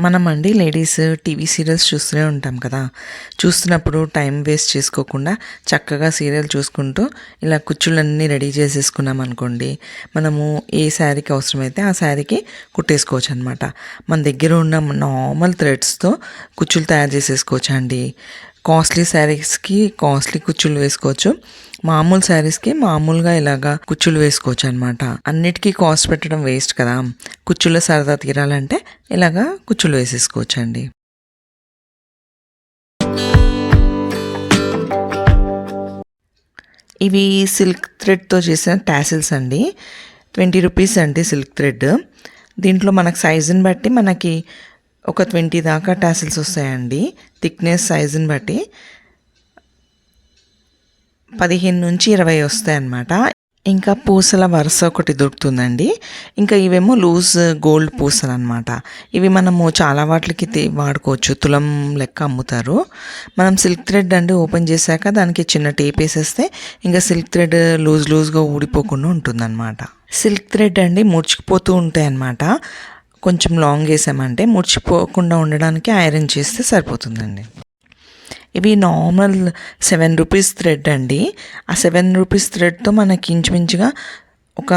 మనమండి ladies TV serials చూస్తూనే ఉంటాం కదా. చూస్తున్నప్పుడు టైం వేస్ట్ చేసుకోకుండా చక్కగా సీరియల్ చూసుకుంటూ ఇలా కుచ్చులన్నీ రెడీ చేసేసుకున్నాం అనుకోండి, మనము ఏ శారీకి అవసరమైతే ఆ శారీకి కుట్టేసుకోవచ్చు అనమాట. మన దగ్గర ఉన్న నార్మల్ థ్రెడ్స్తో కుచ్చులు తయారు చేసేసుకోవచ్చు అండి. కాస్ట్లీ శారీస్కి కాస్ట్లీ కుచ్చులు వేసుకోవచ్చు, మామూలు శారీస్కి మామూలుగా ఇలాగా కుచ్చులు వేసుకోవచ్చు అనమాట. అన్నిటికీ కాస్ట్ పెట్టడం వేస్ట్ కదా. కుచ్చుల సరదా తీరాలంటే ఇలాగా కుచ్చులు వేసేసుకోవచ్చు అండి. ఇవి సిల్క్ థ్రెడ్తో చేసిన టాసిల్స్ అండి. 20 రూపీస్ అండి సిల్క్ థ్రెడ్. దీంట్లో మనకు సైజుని బట్టి మనకి ఒక 20 దాకా టాసిల్స్ వస్తాయండి. థిక్నెస్ సైజుని బట్టి 15 నుంచి 20 వస్తాయి అన్నమాట. ఇంకా పూసల వరుస ఒకటి దొరుకుతుందండి. ఇంకా ఇవేమో లూజ్ గోల్డ్ పూసలు అనమాట. ఇవి మనము చాలా వాటికి వాడుకోవచ్చు, తులం లెక్క అమ్ముతారు. మనం సిల్క్ థ్రెడ్ అండి ఓపెన్ చేశాక దానికి చిన్న టేప్ వేసేస్తే ఇంకా సిల్క్ థ్రెడ్ లూజ్గా ఊడిపోకుండా ఉంటుందన్నమాట. సిల్క్ థ్రెడ్ అండి ముడిచిపోతూ ఉంటాయి అన్నమాట. కొంచెం లాంగ్ వేసామంటే ముడిచిపోకుండా ఉండడానికి ఐరన్ చేస్తే సరిపోతుందండి. ఇవి నార్మల్ 7 రూపీస్ థ్రెడ్ అండి. ఆ 7 రూపీస్ థ్రెడ్తో మనకి ఇంచుమించుగా ఒక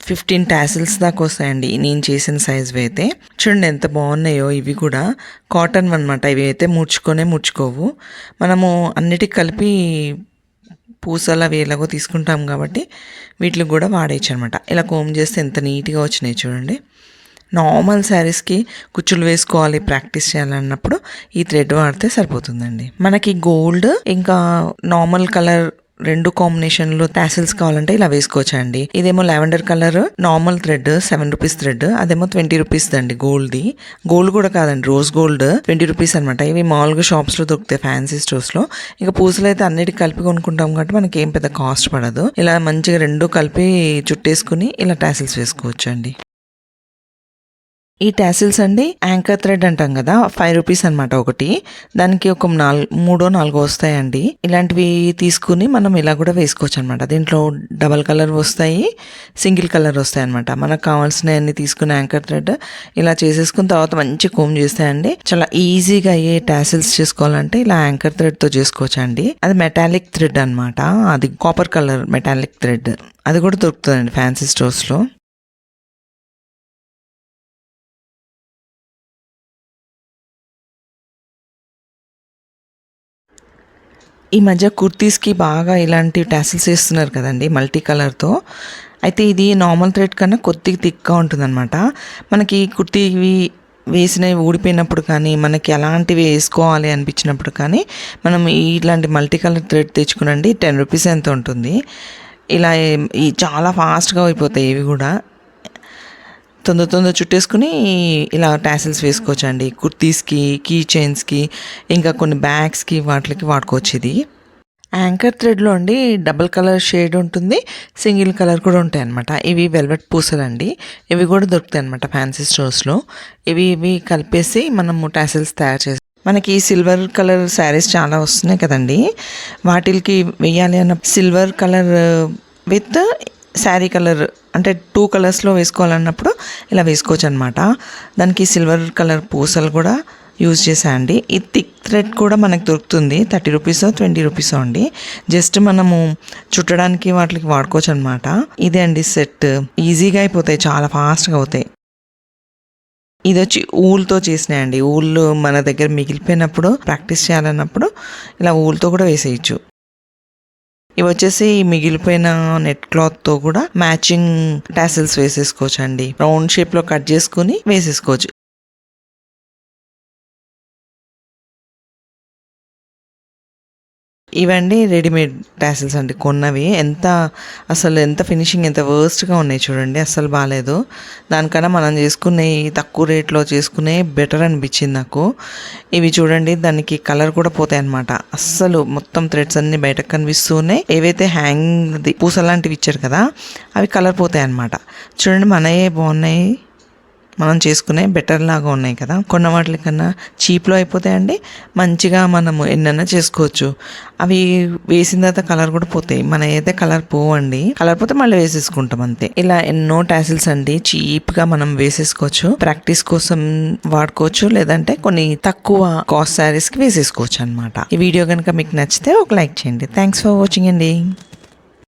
15 టాసిల్స్ దాకా వస్తాయండి నేను చేసిన సైజు అయితే. చూడండి ఎంత బాగున్నాయో. ఇవి కూడా కాటన్ అనమాట. ఇవి అయితే ముడుచుకోవు. మనము అన్నిటికి కలిపి పూసలు అవి ఎలాగో తీసుకుంటాం కాబట్టి వీటికి కూడా వాడేయచ్చు అనమాట. ఇలా కోమ్ చేస్తే ఎంత నీట్గా వచ్చినాయి చూడండి. నార్మల్ శారీస్కి కుచ్చులు వేసుకోవాలి, ప్రాక్టీస్ చేయాలన్నప్పుడు ఈ థ్రెడ్ వాడితే సరిపోతుందండి. మనకి గోల్డ్ ఇంకా నార్మల్ కలర్ 2 కాంబినేషన్లో టాసిల్స్ కావాలంటే ఇలా వేసుకోవచ్చు అండి. ఇదేమో lavender colour normal thread 7 rupees thread, అదేమో 20 రూపీస్ అండి. గోల్డ్ కూడా కాదండి, రోజ్ గోల్డ్ 20 రూపీస్ అనమాట. ఇవి మామూలుగా షాప్స్లో దొరుకుతాయి, ఫ్యాన్సీ స్టోర్స్లో. ఇంకా పూసలు అయితే అన్నిటికి కలిపి కొనుక్కుంటాం కాబట్టి మనకి ఏం పెద్ద కాస్ట్ పడదు. ఇలా మంచిగా 2 కలిపి చుట్టేసుకుని ఇలా టాసిల్స్ వేసుకోవచ్చు అండి. ఈ టాసిల్స్ అండి యాంకర్ థ్రెడ్ అంటాం కదా, 5 రూపీస్ అనమాట ఒకటి. దానికి ఒక 3-4 వస్తాయండి. ఇలాంటివి తీసుకుని మనం ఇలా కూడా వేసుకోవచ్చు అనమాట. దీంట్లో డబల్ కలర్ వస్తాయి, సింగిల్ కలర్ వస్తాయి అనమాట. మనకు కావాల్సినవన్నీ తీసుకుని యాంకర్ థ్రెడ్ ఇలా చేసేసుకున్న తర్వాత మంచి కోమ్ చేస్తాయండి. చాలా ఈజీగా అయ్యే టాసిల్స్ చేసుకోవాలంటే ఇలా యాంకర్ థ్రెడ్తో చేసుకోవచ్చు అండి. అది మెటాలిక్ థ్రెడ్ అనమాట. అది కాపర్ కలర్ మెటాలిక్ థ్రెడ్. అది కూడా దొరుకుతుందండి ఫ్యాన్సీ స్టోర్స్లో. ఈ మధ్య కుర్తీస్కి బాగా ఇలాంటి టాసిల్స్ వేస్తున్నారు కదండి మల్టీ కలర్తో. అయితే ఇది నార్మల్ థ్రెడ్ కన్నా కొద్దిగా థిక్గా ఉంటుందన్నమాట. మనకి కుర్తీవి వేసినవి ఊడిపోయినప్పుడు కానీ, మనకి అలాంటివి వేసుకోవాలి అనిపించినప్పుడు కానీ మనం ఇలాంటి మల్టీ కలర్ థ్రెడ్ తెచ్చుకునండి. 10 రూపీస్ ఎంత ఉంటుంది. ఇలా చాలా ఫాస్ట్గా అయిపోతాయి. ఇవి కూడా తొందర చుట్టేసుకుని ఇలా టాసిల్స్ వేసుకోవచ్చు అండి. కుర్తీస్కి, కీ చైన్స్కి, ఇంకా కొన్ని బ్యాగ్స్కి వాటికి వాడుకోవచ్చు. ఇది యాంకర్ థ్రెడ్లో అండి డబుల్ కలర్ షేడ్ ఉంటుంది, సింగిల్ కలర్ కూడా ఉంటాయి అనమాట. ఇవి వెల్వెట్ పూసలు అండి. ఇవి కూడా దొరుకుతాయి అనమాట ఫ్యాన్సీ స్టోర్స్లో. ఇవి కలిపేసి మనము టాసిల్స్ తయారు చేస్తాం. మనకి సిల్వర్ కలర్ శారీస్ చాలా వస్తున్నాయి కదండి. వాటికి వేయాలి అన్న silver colour with sari colour అంటే 2 కలర్స్లో వేసుకోవాలన్నప్పుడు ఇలా వేసుకోవచ్చు అనమాట. దానికి సిల్వర్ కలర్ పూసలు కూడా యూజ్ చేసాయండి. ఈ థిక్ థ్రెడ్ కూడా మనకు దొరుకుతుంది. 30 రూపీసో 20 రూపీసో అండి. జస్ట్ మనము చుట్టడానికి వాటికి వాడుకోవచ్చు అనమాట. ఇదే అండి సెట్. ఈజీగా అయిపోతాయి, చాలా ఫాస్ట్గా అవుతాయి. ఇది వచ్చి ఊల్తో చేసినాయండి. ఊళ్ళు మన దగ్గర మిగిలిపోయినప్పుడు ప్రాక్టీస్ చేయాలన్నప్పుడు ఇలా ఊల్తో కూడా వేసేయచ్చు. ఇవి వచ్చేసి మిగిలిపోయిన నెట్ క్లాత్తో కూడా మ్యాచింగ్ టాసిల్స్ వేసేసుకోవచ్చు అండి. రౌండ్ షేప్లో కట్ చేసుకుని వేసేసుకోవచ్చు. ఇవండి రెడీమేడ్ టాసిల్స్ అండి, కొన్నవి. ఎంత ఫినిషింగ్ ఎంత వర్స్ట్గా ఉన్నాయి చూడండి, అస్సలు బాగాలేదు. దానికన్నా మనం చేసుకునే తక్కువ రేట్లో చేసుకునే బెటర్ అనిపించింది నాకు. ఇవి చూడండి, దానికి కలర్ కూడా పోతాయి అనమాట. అస్సలు మొత్తం థ్రెడ్స్ అన్ని బయటకు కనిపిస్తూనే ఏవైతే హ్యాంగ్ పూస లాంటివి ఇచ్చారు కదా అవి కలర్ పోతాయి అనమాట. చూడండి మనయే బాగున్నాయి, మనం చేసుకునే బెటర్ లాగా ఉన్నాయి కదా. కొన్న వాటి కన్నా చీప్లో అయిపోతాయండి. మంచిగా మనము ఎన్నైనా చేసుకోవచ్చు. అవి వేసిన తర్వాత కలర్ కూడా పోతాయి. మన అయితే కలర్ పోవండి. కలర్ పోతే మళ్ళీ వేసేసుకుంటాం అంతే. ఇలా ఎన్నో టాసిల్స్ అండి చీప్గా మనం వేసేసుకోవచ్చు. ప్రాక్టీస్ కోసం వాడుకోవచ్చు, లేదంటే కొన్ని తక్కువ కాస్ట్ శారీస్కి వేసేసుకోవచ్చు అనమాట. ఈ వీడియో కనుక మీకు నచ్చితే ఒక లైక్ చేయండి. థ్యాంక్స్ ఫర్ వాచింగ్ అండి.